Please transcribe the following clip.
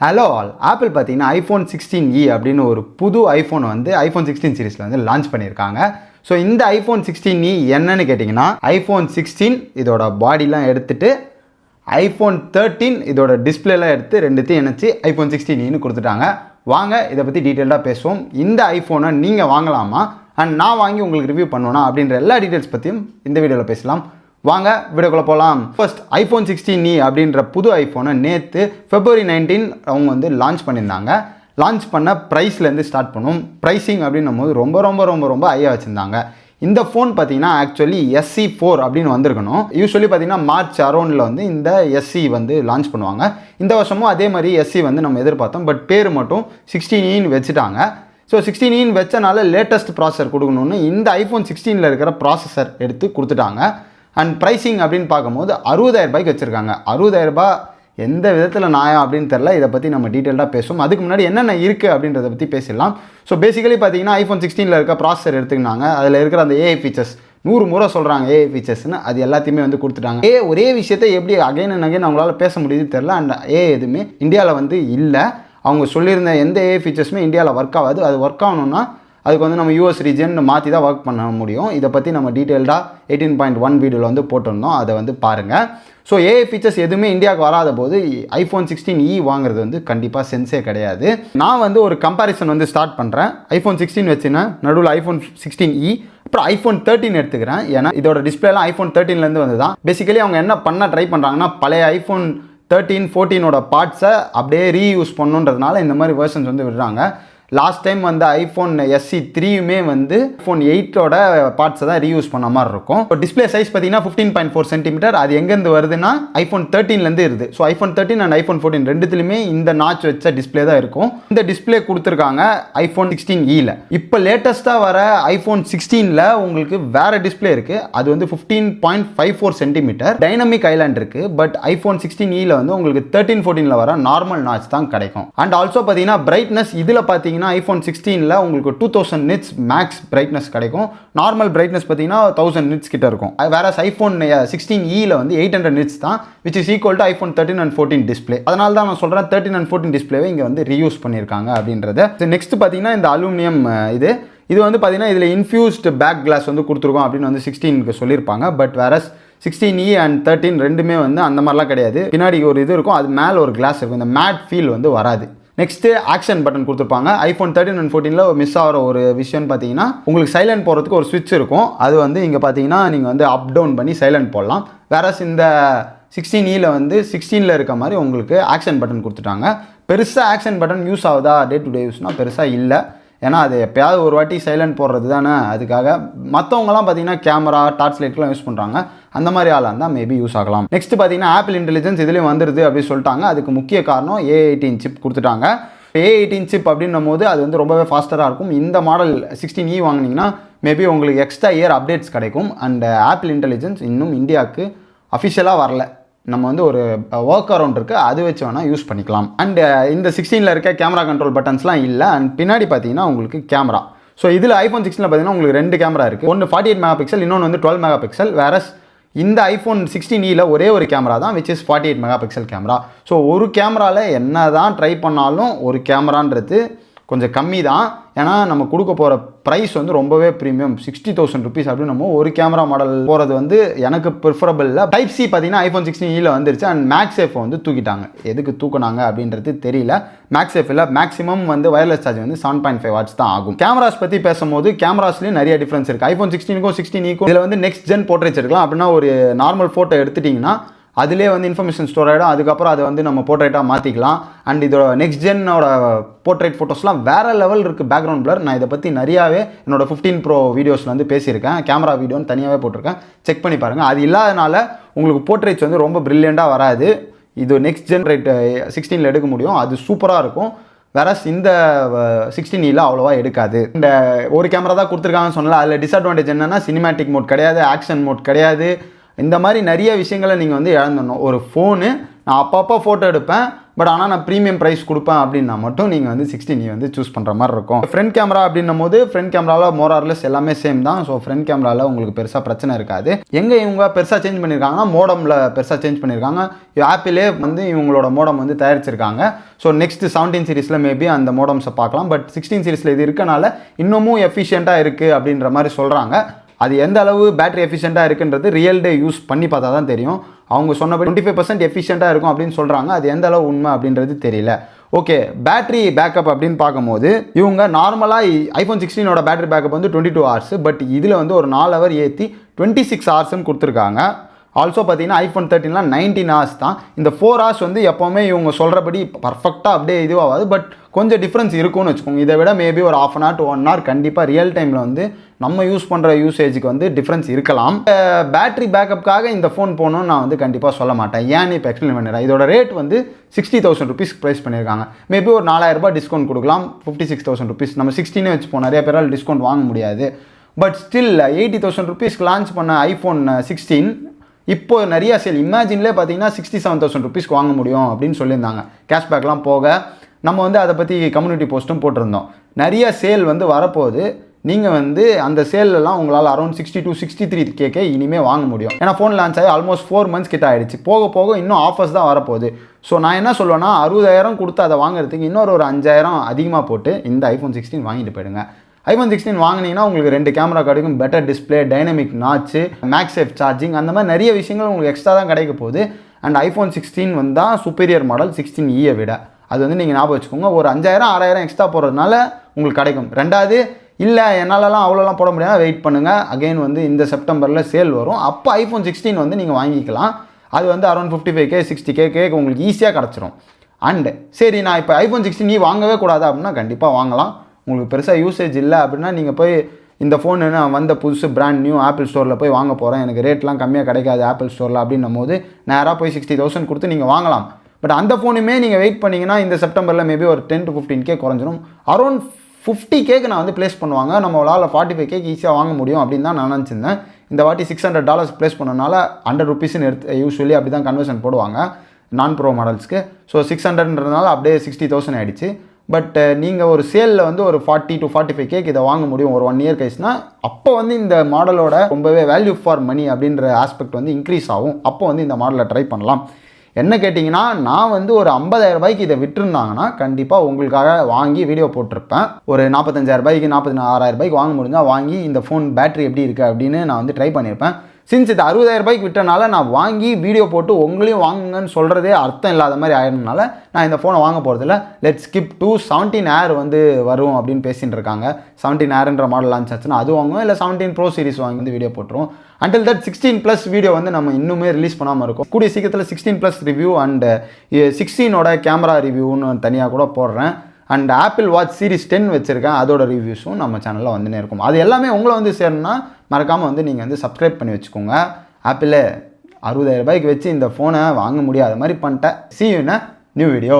Hello all, apple பார்த்தீங்கன்னா iPhone 16e அப்படின்னு ஒரு புது ஐஃபோன் வந்து ஐஃபோன் 16 சீரிஸில் வந்து லான்ச் பண்ணியிருக்காங்க. ஸோ இந்த ஐஃபோன் 16e என்னன்னு கேட்டிங்கன்னா, ஐஃபோன் 16 இதோட பாடிலாம் எடுத்துட்டு ஐஃபோன் 13 இதோட டிஸ்பிளேலாம் எடுத்து ரெண்டுத்தையும் இணைச்சி ஐஃபோன் 16eன்னு கொடுத்துட்டாங்க. வாங்க இதை பற்றி டீட்டெயிலாக பேசுவோம். இந்த ஐஃபோனை நீங்கள் வாங்கலாமா அண்ட் நான் வாங்கி உங்களுக்கு ரிவ்யூ பண்ணுவேனா அப்படின்ற எல்லா டீட்டெயில்ஸ் பற்றியும் இந்த வீடியோவில் பேசலாம். வாங்க வீடியோக்குள்ளே போகலாம். ஃபர்ஸ்ட் ஐஃபோன் 16e அப்படின்ற புது ஐஃபோனை நேற்று February 19 அவங்க வந்து லான்ச் பண்ணியிருந்தாங்க. லான்ச் பண்ண ப்ரைஸ்லேருந்து ஸ்டார்ட் பண்ணும். ப்ரைஸிங் அப்படின்னும் போது ரொம்ப ரொம்ப ரொம்ப ரொம்ப ஹையாக வச்சுருந்தாங்க. இந்த ஃபோன் பார்த்தீங்கன்னா ஆக்சுவலி SE4 அப்படின்னு வந்திருக்கணும். யூஸ்வலி பார்த்தீங்கன்னா மார்ச் அரௌண்டில் வந்து இந்த SE வந்து லான்ச் பண்ணுவாங்க. இந்த வருஷமும் அதே மாதிரி SE வந்து நம்ம எதிர்பார்த்தோம். பட் பேர் மட்டும் 16eன்னு வச்சுட்டாங்க. ஸோ 16eன்னு வச்சனால லேட்டஸ்ட் ப்ராசஸர் கொடுக்கணுன்னு இந்த ஐஃபோன் 16ல் இருக்கிற ப்ராசஸர் எடுத்து கொடுத்துட்டாங்க. அண்ட் ப்ரைஸிங் அப்படின்னு பார்க்கும்போது 60,000 ரூபாய்க்கு வச்சுருக்காங்க. 60,000 ரூபாய் எந்த விதத்தில் நியாயம் அப்படின்னு தெரில. இதை பற்றி நம்ம டீட்டெயிலாக பேசுவோம். அதுக்கு முன்னாடி என்னென்ன இருக்குது அப்படின்றத பற்றி பேசிடலாம். ஸோ பேசிக்கலி பார்த்தீங்கன்னா ஐஃபோன் 16ல் இருக்க ப்ராசஸர் எடுத்துக்கினாங்க. அதில் இருக்கிற அந்த AI ஃபீச்சர்ஸ் 100 முறை சொல்கிறாங்க AI ஃபீச்சர்ஸ்னு, அது எல்லாத்தையுமே வந்து கொடுத்துட்டாங்க. ஒரே விஷயத்தை எப்படி அகைன் அண்ட் அகைன் அவங்களால பேச முடியுது தெரில. அண்ட் எதுவுமே இந்தியாவில் வந்து இல்லை. அவங்க சொல்லியிருந்த எந்த AI ஃபீச்சர்ஸுமே இந்தியாவில் ஒர்க் ஆகாது. அது ஒர்க் ஆகணும்னா அதுக்கு வந்து நம்ம US ரீஜன் மாற்றி தான் ஒர்க் பண்ண முடியும். இதை பற்றி நம்ம டீட்டெயில்டாக 18.1 வீடியோவில் வந்து போட்டிருந்தோம். அதை வந்து பாருங்கள். ஸோ AI ஃபீச்சர்ஸ் எதுவுமே இந்தியாவுக்கு வராத போது ஐஃபோன் 16e வாங்குறது வந்து கண்டிப்பாக சென்ஸே கிடையாது. நான் வந்து ஒரு கம்பேரிசன் வந்து ஸ்டார்ட் பண்ணுறேன். ஐஃபோன் 16 வச்சுன்னா நடுவில் ஐஃபோன் 16e அப்புறம் ஐஃபோன் 13 எடுத்துக்கிறேன். ஏன்னா இதோட டிஸ்பிளேலாம் ஐஃபோன் 13லேருந்து வந்து தான். பேசிக்கலி அவங்க என்ன பண்ண ட்ரை பண்ணுறாங்கன்னா பழைய ஐஃபோன் 13, 14ஓட பார்ட்ஸை அப்படியே ரீயூஸ் பண்ணுன்றதுனால இந்த மாதிரி வெர்ஷன்ஸ் வந்து விடுறாங்க. லாஸ்ட் டைம் வந்து ஐஃபோன் SE3யுமே வந்து ஐஃபோன் 8ஓட பார்ட்ஸை தான் ரீயூஸ் பண்ண மாதிரி இருக்கும். இப்போ டிஸ்பிளே சைஸ் பார்த்தீங்கன்னா 15.4 சென்டிமீட்டர். அது எங்கேருந்து வருதுன்னா ஐஃபோன் 13லேருந்து இருக்குது. ஸோ ஐஃபோன் 13 அண்ட் ஐஃபோன் 14 ரெண்டுத்துலையுமே இந்த நாச் வச்ச டிஸ்பிளே தான் இருக்கும். இந்த டிஸ்பிளே கொடுத்துருக்காங்க ஐஃபோன் 16eல. இப்போ லேட்டஸ்ட்டாக வர ஐஃபோன் 16ல் உங்களுக்கு வேறு டிஸ்பிளே இருக்குது. அது வந்து 15.54 சென்டிமீட்டர் டைனமிக் ஐலாண்ட் இருக்குது. பட் ஐஃபோன் 16eல வந்து உங்களுக்கு 13, 14ல் வர நார்மல் நாச் தான் கிடைக்கும். அண்ட் ஆல்சோ பார்த்தீங்கன்னா பிரைட்னஸ் இதில் பார்த்தீங்கன்னா ஐஃபோன் 16ல் உங்களுக்கு 2000 நிட்ஸ் மேக்ஸ் பிரைட்னஸ் கிடைக்கும். நார்மல் பிரைட்னஸ் பார்த்தீங்கன்னா 1000 நிட்ஸ் கிட்ட இருக்கும். வேற ஐஃபோன் 16eல வந்து 800 நிட்ஸ் தான், which is equal to iPhone 13 and 14 display. அதனால தான் நான் சொல்கிறேன் 13 அண்ட் 14 டிஸ்பிளேவை இங்கே வந்து ரீயூஸ் பண்ணியிருக்காங்க அப்படின்றது. நெக்ஸ்ட் பார்த்தீங்கன்னா இந்த அலுமினியம் இது வந்து பார்த்தீங்கன்னா இதில் இன்ஃபியூஸ்டு பேக் கிளாஸ் வந்து கொடுத்துருக்கோம் அப்படின்னு வந்து 16க்கு சொல்லியிருப்பாங்க. பட் வேற 16e அண்ட் 13 ரெண்டுமே வந்து அந்த மாதிரிலாம் கிடையாது. பின்னாடி ஒரு இது இருக்கும், அது மேலே ஒரு கிளாஸ் இருக்கும். இந்த மேட் ஃபீல் வந்து வராது. நெக்ஸ்ட்டு ஆக்ஷன் பட்டன் கொடுத்துருப்பாங்க. ஐஃபோன் 13 அண்ட் 14ல் மிஸ் ஆகிற ஒரு விஷயம்னு பார்த்தீங்கன்னா உங்களுக்கு சைலண்ட் போகிறதுக்கு ஒரு ஸ்விட்ச் இருக்கும். அது வந்து இங்கே பார்த்தீங்கன்னா நீங்கள் வந்து அப் டவுன் பண்ணி சைலண்ட் போடலாம். வேற இந்த 16eல வந்து 16ல் இருக்க மாதிரி உங்களுக்கு ஆக்ஷன் பட்டன் கொடுத்துட்டாங்க. பெருசாக ஆக்ஷன் பட்டன் யூஸ் ஆகுதா டே டு டே யூஸ்னால் பெருசாக இல்லை. ஏன்னா அது எப்போயாவது ஒரு வாட்டி சைலண்ட் போடுறது தானே. அதுக்காக மற்றவங்கலாம் பார்த்தீங்கன்னா கேமரா, டார்ச் லைட்லாம் யூஸ் பண்ணுறாங்க. அந்த மாதிரி ஆளாக இருந்தால் மேபி யூஸ் ஆகலாம். நெக்ஸ்ட் பார்த்தீங்கன்னா ஆப்பிள் இன்டெலிஜென்ஸ் இதுலேயும் வந்துடுது அப்படின்னு சொல்லிட்டாங்க. அதுக்கு முக்கிய காரணம் A18 சிப் கொடுத்துட்டாங்க. A18 சிப் அப்படின்னும் போது அது வந்து ரொம்பவே ஃபாஸ்டராக இருக்கும். இந்த மாடல் 16e வாங்கினீங்கன்னா மேபி உங்களுக்கு எக்ஸ்ட்ரா இயர் அப்டேட்ஸ் கிடைக்கும். அண்ட் ஆப்பிள் இன்டெலிஜென்ஸ் இன்னும் இந்தியாவுக்கு அஃபிஷியலாக வரல. நம்ம வந்து ஒரு ஒர்க் அரவுண்ட் இருக்குது, அது வச்சு வேணால் யூஸ் பண்ணிக்கலாம். அண்ட் இந்த 16ல் இருக்க கேமரா கண்ட்ரோல் பட்டன்ஸ்லாம் இல்லை. அண்ட் பின்னாடி பார்த்தீங்கன்னா உங்களுக்கு கேமரா. ஸோ இதில் ஐஃபோன் 16ல் பார்த்தீங்கன்னா உங்களுக்கு 2 கேமரா இருக்குது. ஒன்று 48 மெகா பிக்சல், இன்னொன்று வந்து 12 மெகா பிக்சல். வேற இந்த ஐஃபோன் 16eல ஒரே ஒரு கேமரா தான், which is 48 mega pixel camera. So ஒரு கேமராவில் என்ன தான் ட்ரை பண்ணாலும் ஒரு கேமரான்றது கொஞ்சம் கம்மி தான். ஏன்னா நம்ம கொடுக்க போகிற ப்ரைஸ் வந்து ரொம்பவே ப்ரீமியம், 60,000 ருபீஸ் அப்படின்னு நம்ம ஒரு கேமரா மாடல் போகிறது வந்து எனக்கு ப்ரிஃபரபிள் இல்லை. டைப் சி பார்த்தீங்கன்னா ஐஃபோன் 16eல வந்துருச்சு. அண்ட் மேக்ஸேஃபை வந்து தூக்கிட்டாங்க. எதுக்கு தூக்குனாங்க அப்படின்றது தெரியல. மேக்ஸேஃபில் மேக்ஸிமம் வந்து வயர்லெஸ் சார்ஜ் வந்து 7.5 வாட்ஸ் தான் ஆகும். கேமராஸ் பற்றி பேசும்போது கேமராஸ்லேயும் நிறைய டிஃப்ரென்ஸ் இருக்குது. ஐஃபோன் 16க்கும் 16eக்கும் இதில் வந்து நெக்ஸ்ட் ஜென் போர்ட்ரேட்ஸ் எடுக்கலாம். அப்படின்னா ஒரு நார்மல் ஃபோட்டோ எடுத்துட்டிங்கன்னா அதிலே வந்து இன்ஃபர்மேஷன் ஸ்டோர் ஆகிடும். அதுக்கப்புறம் அதை வந்து நம்ம போர்ட்ரேட்டாக மாற்றிக்கலாம். அண்ட் இதோட நெக்ஸ்ட் ஜென்னோட போர்ட்ரேட் ஃபோட்டோஸ்லாம் வேறு லெவல் இருக்குது. பேக்ரவுண்ட் பிளர் நான் இதை பற்றி நிறையாவே என்னோட 15 Pro வீடியோஸில் வந்து பேசியிருக்கேன். கேமரா வீடியோன்னு தனியாகவே போட்டிருக்கேன், செக் பண்ணி பாருங்கள். அது இல்லாதனால உங்களுக்கு போர்ட்ரேட்ஸ் வந்து ரொம்ப ப்ரில்லியண்ட்டாக வராது. இது நெக்ஸ்ட் ஜென்ரேட் 16ல் எடுக்க முடியும், அது சூப்பராக இருக்கும். வேற இந்த 16eல அவ்வளோவா எடுக்காது. இந்த ஒரு கேமரா தான் கொடுத்துருக்காங்கன்னு சொன்னல, அதில் டிஸ்அட்வான்டேஜ் என்னென்னா சினிமேட்டிக் மோட் கிடையாது, ஆக்ஷன் மோட் கிடையாது. இந்த மாதிரி நிறைய விஷயங்களை நீங்கள் வந்து இழந்துடணும். ஒரு ஃபோனு நான் அப்பப்போ ஃபோட்டோ எடுப்பேன், பட் ஆனால் நான் ப்ரீமியம் ப்ரைஸ் கொடுப்பேன் அப்படின்னா மட்டும் நீங்கள் வந்து 16E வந்து சூஸ் பண்ணுற மாதிரி இருக்கும். ஃப்ரண்ட் கேமரா அப்படின்னும் போது ஃப்ரண்ட் கேமராவில் மோரார்லெஸ் எல்லாமே சேம் தான். ஸோ ஃப்ரண்ட் கேமராவில் உங்களுக்கு பெருசாக பிரச்சனை இருக்காது. எங்கே இவங்க பெருசாக சேஞ்ச் பண்ணியிருக்காங்கன்னா மோடமில் பெருசாக சேஞ்ச் பண்ணியிருக்காங்க. ஆப்பிளே வந்து இவங்களோட மோடம் வந்து தயாரிச்சிருக்காங்க. ஸோ நெக்ஸ்ட் 17 சீரிஸில் மேபி அந்த மோடம்ஸை பார்க்கலாம். பட் 16 சீரிஸில் இது இருக்கனால இன்னமும் எஃபிஷியண்ட்டாக இருக்குது அப்படின்ற மாதிரி சொல்கிறாங்க. அது எந்த அளவு பேட்டரி எஃபிஷியண்ட்டாக இருக்குன்றது ரியல் டே யூஸ் பண்ணி பார்த்தா தான் தெரியும். அவங்க சொன்னபடி 25% எஃபிஷியண்ட்டாக இருக்கும் அப்படின்னு சொல்கிறாங்க. அது எந்த அளவு உண்மை அப்படின்றது தெரியல. ஓகே, பேட்டரி பேக்கப் அப்படின்னு பார்க்கும்போது இவங்க நார்மலாக ஐஃபோன் 16ஓட பேட்டரி பேக்கப் வந்து 22 ஹவர்ஸ். பட் இதில் வந்து ஒரு 4 ஹவர் ஏற்றி 26 ஹவர்ஸ்ன்னு கொடுத்துருக்காங்க. ஆல்சோ பார்த்தீங்கன்னா ஐஃபோன் 13லாம் 19 ஹவர்ஸ் தான். இந்த 4 ஹவர்ஸ் வந்து எப்போவுமே இவங்க சொல்கிறபடி பர்ஃபெக்டாக அப்படியே இதுவாகாது. பட் கொஞ்சம் டிஃப்ரென்ஸ் இருக்கும்னு வச்சுக்கோங்க. இதை விட மேபி ஒரு ½ hour to 1 hour கண்டிப்பாக ரியல் டைமில் வந்து நம்ம யூஸ் பண்ணுற யூசேஜுக்கு வந்து டிஃப்ரென்ஸ் இருக்கலாம். பேட்டரி பேக்கப்புக்காக இந்த ஃபோன் போகணும்னு நான் வந்து கண்டிப்பாக சொல்ல மாட்டேன். ஏன்னு இப்போ எக்ஸ்பிளைன் பண்ணிடுறேன். இதோட ரேட் வந்து 60,000 rupees ப்ரைஸ் பண்ணியிருக்காங்க. மேபி ஒரு 4000 ரூபாய் டிஸ்கவுண்ட் கொடுக்கலாம். 56,000 rupees. நம்ம 16 வச்சுப்போம். நிறைய பேரால் டிஸ்கவுண்ட் வாங்க முடியாது. பட் ஸ்டில் 80,000 rupeesக்கு லான்ச் பண்ண ஐஃபோன் 16 இப்போ நிறையா சேல் இமேஜின்லேயே பார்த்தீங்கன்னா 67,000 rupeesக்கு வாங்க முடியும் அப்படின்னு சொல்லியிருந்தாங்க. கேஷ்பேக்லாம் போக நம்ம வந்து அதை பற்றி கம்யூனிட்டி போஸ்ட்டும் போட்டிருந்தோம். நிறைய சேல் வந்து வரப்போகுது. நீங்கள் வந்து அந்த சேலெலாம் உங்களால் அரௌண்ட் 62-63K இனிமேல் வாங்க முடியும். ஏன்னா ஃபோன் லான்ச் ஆகி ஆல்மோஸ்ட் 4 months கிட்ட ஆகிடுச்சு. போக போக இன்னும் ஆஃபர்ஸ் தான் வரப்போகுது. ஸோ நான் என்ன சொல்லுவேன்னா 60,000 கொடுத்து அதை வாங்குறதுக்கு இன்னொரு ஒரு 5,000 அதிகமாக போட்டு இந்த ஐஃபோன் 16 வாங்கிட்டு போயிடுங்க. ஐஃபோன் 16 வாங்கினீங்கன்னா உங்களுக்கு 2 கேமரா கிடைக்கும், better display, dynamic notch, MagSafe charging, அந்த மாதிரி நிறைய விஷயங்கள் உங்களுக்கு எக்ஸ்ட்ரா தான் கிடைக்க போகுது. அண்ட் ஐஃபோன் 16 வந்தால் சுப்பீரியர் மாடல் 16E விட. அது வந்து நீங்கள் ஞாபகம் வச்சுக்கோங்க. ஒரு 5,000-6,000 எக்ஸ்ட்ரா போடுறதுனால உங்களுக்கு கிடைக்கும். ரெண்டாவது, இல்லை என்னாலலாம் அவ்வளோலாம் போட முடியாது, வெயிட் பண்ணுங்கள். அகெயின் வந்து இந்த செப்டம்பரில் சேல் வரும். அப்போ ஐஃபோன் 16 வந்து நீங்கள் வாங்கிக்கலாம். அது வந்து அரௌண்ட் 55K 60K உங்களுக்கு ஈஸியாக கிடச்சிரும். அண்டு சரி, நான் இப்போ ஐஃபோன் 16E வாங்கவே கூடாது அப்படின்னா கண்டிப்பாக வாங்கலாம். உங்களுக்கு பெருசாக யூசேஜ் இல்லை அப்படின்னா நீங்கள் போய் இந்த ஃபோன் நான் வந்த புதுசு பிராண்ட் நியூ ஆப்பிள் ஸ்டோரில் போய் வாங்க போகிறேன், எனக்கு ரேட்லாம் கம்மியாக கிடைக்காது ஆப்பிள் ஸ்டோரில் அப்படின்னும் போது நேராக போய் 60,000 கொடுத்து நீங்கள் வாங்கலாம். பட் அந்த ஃபோனுமே நீங்கள் வெயிட் பண்ணிங்கன்னா இந்த செப்டம்பரில் மேபி ஒரு 10 to 15K குறைஞ்சிரும். அரௌண்ட் 50Kக்கு நான் வந்து ப்ளேஸ் பண்ணுவாங்க. நம்மளால் 45K ஈஸியாக வாங்க முடியும் அப்படின்னு தான் நான் நினச்சிருந்தேன். இந்த வாட்டி $600 ப்ளேஸ் பண்ணனால 100 rupeesன்னு எடுத்து யூஸ்வலி அப்படி தான் கன்வர்ஷன் போடுவாங்க நான் ப்ரோ மாடல்ஸ்க்கு. ஸோ 600ன்றதுனால அப்படியே 60,000 ஆகிடுச்சு. பட் நீங்கள் ஒரு சேலில் வந்து ஒரு 40 to 45Kக்கு இதை வாங்க முடியும் ஒரு 1 year கழிச்சுனா. அப்போ வந்து இந்த மாடலோட ரொம்பவே வேல்யூ ஃபார் மணி அப்படின்ற ஆஸ்பெக்ட் வந்து இன்க்ரீஸ் ஆகும். அப்போ வந்து இந்த மாடலை ட்ரை பண்ணலாம். என்ன கேட்டிங்கன்னா, நான் வந்து ஒரு 50,000 ரூபாய்க்கு இதை விட்டுருந்தாங்கன்னா கண்டிப்பாக உங்களுக்காக வாங்கி வீடியோ போட்டிருப்பேன். ஒரு 45,000 ரூபாய்க்கு 46,000 ரூபாய்க்கு வாங்க முடிஞ்சால் வாங்கி இந்த ஃபோன் பேட்டரி எப்படி இருக்குது அப்படின்னு நான் வந்து ட்ரை பண்ணியிருப்பேன். சின்ஸ் இது 60,000 ரூபாய்க்கு விட்டனால நான் வாங்கி வீடியோ போட்டு உங்களையும் வாங்குங்கன்னு சொல்கிறதே அர்த்தம் இல்லாத மாதிரி ஆயிடுறதுனால நான் இந்த ஃபோனை வாங்க போகிறதில்ல. லெட்ஸ் ஸ்கிப் டு 17 Air வந்து வரும் அப்படின்னு பேசிகிட்டு இருக்காங்க. 17 Airன்ற மாடல் லான்ச் ஆச்சுன்னா அது வாங்குவோம், இல்லை 17 Pro சீரிஸ் வாங்கி வந்து வீடியோ போட்டுருவோம். அண்டில் தட் 16+ வீடியோ வந்து நம்ம இன்னுமே ரிலீஸ் பண்ணாமல் இருக்கும். கூடிய சீக்கிரத்தில் 16+ ரிவ்யூ அண்ட் 16ஓட கேமரா ரிவ்யூன்னு தனியாக கூட போடுறேன். அண்ட் ஆப்பிள் வாட்ச் சீரிஸ் 10 வச்சுருக்கேன், அதோட ரிவ்யூஸும் நம்ம சேனலில் வந்துனே இருக்கும். அது எல்லாமே உங்களை வந்து சேரணும்னா மறக்காமல் வந்து நீங்கள் வந்து சப்ஸ்கிரைப் பண்ணி வச்சுக்கோங்க. ஆப்பிள் 60,000 ரூபாய்க்கு வச்சு இந்த ஃபோனை வாங்க முடியாத மாதிரி பண்ணிட்டேன். See you in a new video.